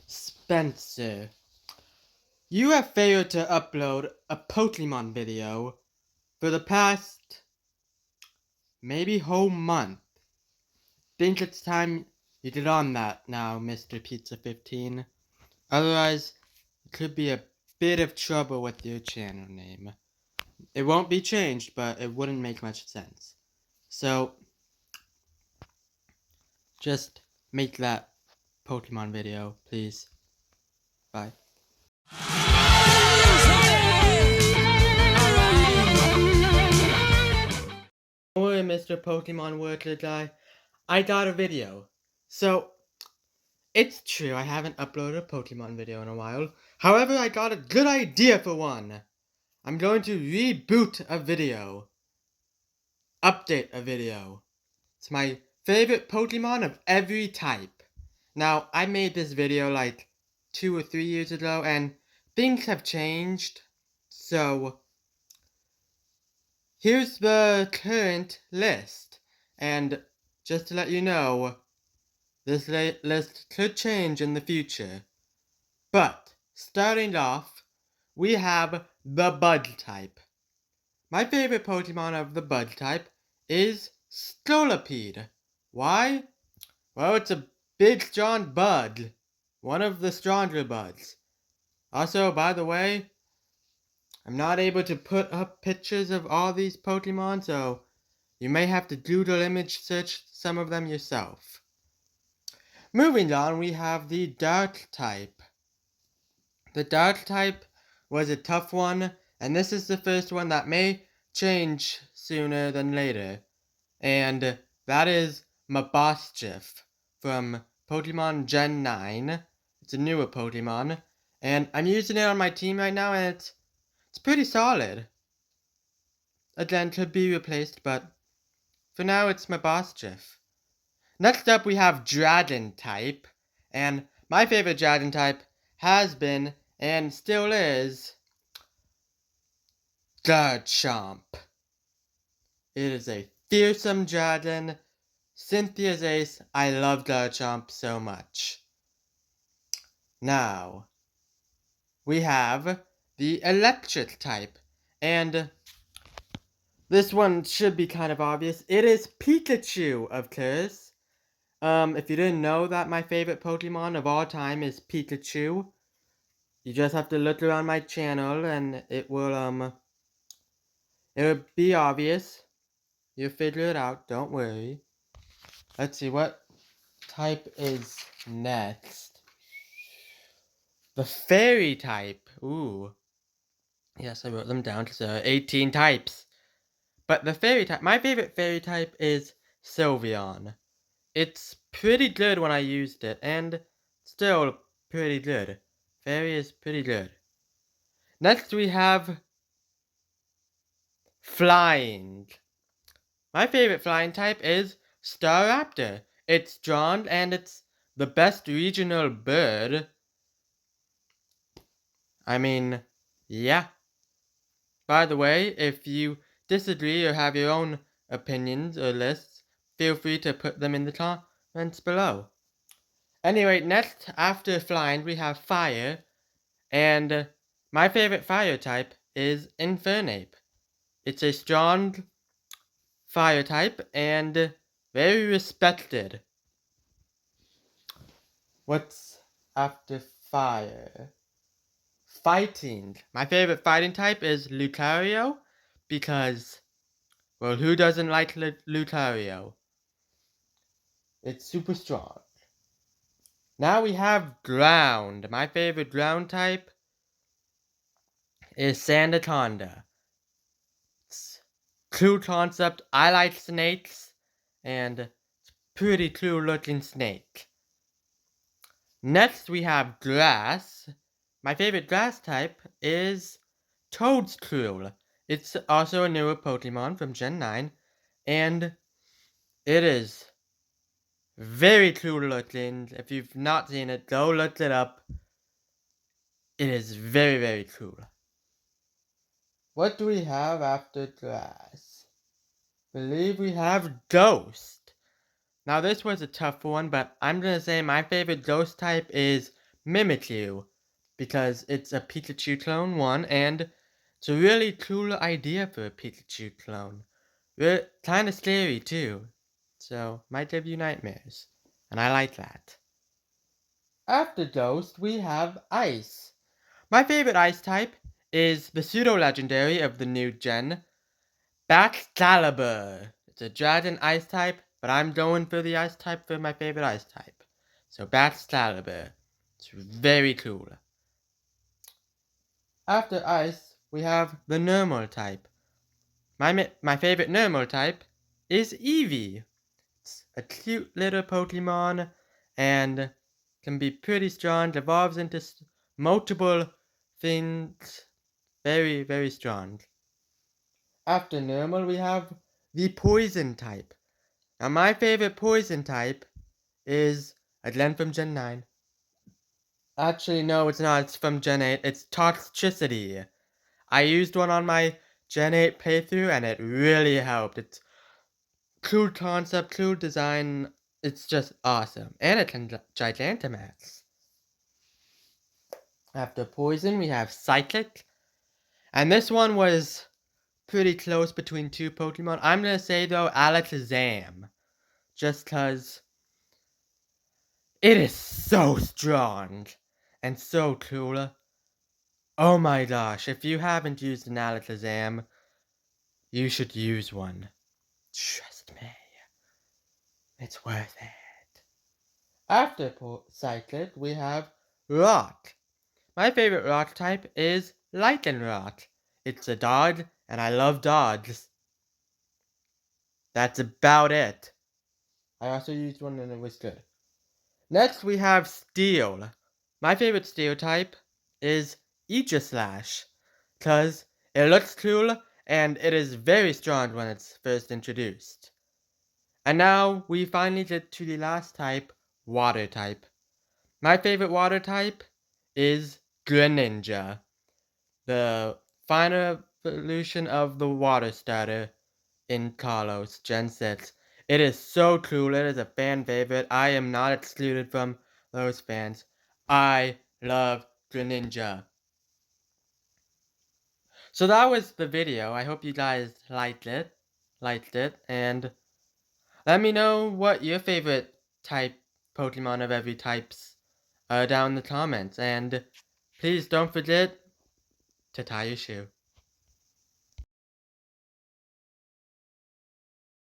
Spencer, you have failed to upload a Pokemon video for the past maybe whole month. Think it's time you get on that now, Mr. Pizza 15. Otherwise, it could be a bit of trouble with your channel name. It won't be changed, but it wouldn't make much sense. So, just make that Pokemon video, please. Bye. Don't worry, Mr. Pokemon Worker Guy. I got a video. So, it's true I haven't uploaded a Pokemon video in a while. However, I got a good idea for one. I'm going to reboot a video. Update a video. It's my favorite Pokemon of every type. Now, I made this video like 2 or 3 years ago, and things have changed. So, here's the current list. And just to let you know, this list could change in the future. But, starting off, we have the Bug type. My favorite Pokemon of the Bug type is Scolipede. Why? Well, it's a big, strong bug. One of the stronger bugs. Also, by the way, I'm not able to put up pictures of all these Pokemon, so you may have to Google image search some of them yourself. Moving on, we have the Dark type. The Dark type was a tough one, and this is the first one that may change sooner than later. And that is Mabosstiff from Pokemon Gen 9. It's a newer Pokemon, and I'm using it on my team right now, and it's pretty solid. Again, could be replaced, but for now it's Mabosstiff. Next up we have Dragon type, and my favorite Dragon type has been, and still is, Garchomp. It is a fearsome dragon. Cynthia's ace. I love Garchomp so much. Now, we have the electric type. And this one should be kind of obvious. It is Pikachu, of course. If you didn't know that my favorite Pokemon of all time is Pikachu, you just have to look around my channel and it will be obvious. You'll figure it out, don't worry. Let's see, what type is next? The fairy type. Ooh. Yes, I wrote them down because there are 18 types. But the fairy type, my favorite fairy type is Sylveon. It's pretty good when I used it, and still pretty good. Fairy is pretty good. Next we have Flying. My favorite flying type is Staraptor. It's strong and it's the best regional bird. I mean, yeah. By the way, if you disagree or have your own opinions or lists, feel free to put them in the comments below. Anyway, next after flying we have fire, and my favorite fire type is Infernape. It's a strong fire type and very respected. What's after fire? Fighting. My favorite fighting type is Lucario because, well, who doesn't like Lucario? It's super strong. Now we have ground. My favorite ground type is Sandaconda. It's cool concept. I like snakes, and it's pretty cool looking snake. Next we have grass. My favorite grass type is Toadstool. It's also a newer Pokemon from Gen 9, and it is very cool looking. If you've not seen it, go look it up. It is very, very cool. What do we have after grass? Believe we have Ghost. Now this was a tough one, but I'm gonna say my favorite ghost type is Mimikyu, because it's a Pikachu clone, one, and it's a really cool idea for a Pikachu clone. Kinda scary too, so might give you nightmares, and I like that. After Ghost, we have Ice. My favorite Ice type is the pseudo-legendary of the new gen, Baxcalibur. It's a dragon Ice type, but I'm going for the Ice type for my favorite Ice type. So Baxcalibur. It's very cool. After Ice, we have the normal type. My favorite normal type is Eevee. It's a cute little Pokemon and can be pretty strong, evolves into multiple things. Very, very strong. After normal, we have the poison type. Now, my favorite poison type is again from Gen 9. Actually, no, it's not. It's from Gen 8. It's Toxicity. I used one on my Gen 8 playthrough, and it really helped. It's cool concept, cool design. It's just awesome. And it can Gigantamax. After Poison, we have Psychic. And this one was pretty close between two Pokemon. I'm gonna say, though, Alakazam. Just because it is so strong. And so cool. Oh my gosh, if you haven't used an Alakazam, you should use one. Trust me. It's worth it. After Cyclid, we have Rock. My favorite rock type is Lycanroc. It's a dog, and I love dogs. That's about it. I also used one and it was good. Next we have Steel. My favorite Steel type is Aegislash, cause it looks cool and it is very strong when it's first introduced. And now we finally get to the last type, Water type. My favorite water type is Greninja, the final evolution of the water starter in Kalos Gen 6. It is so cool. It is a fan favorite. I am not excluded from those fans. I love Greninja. So that was the video. I hope you guys liked it. And let me know what your favorite type Pokemon of every types down in the comments. And please don't forget to tie your shoe.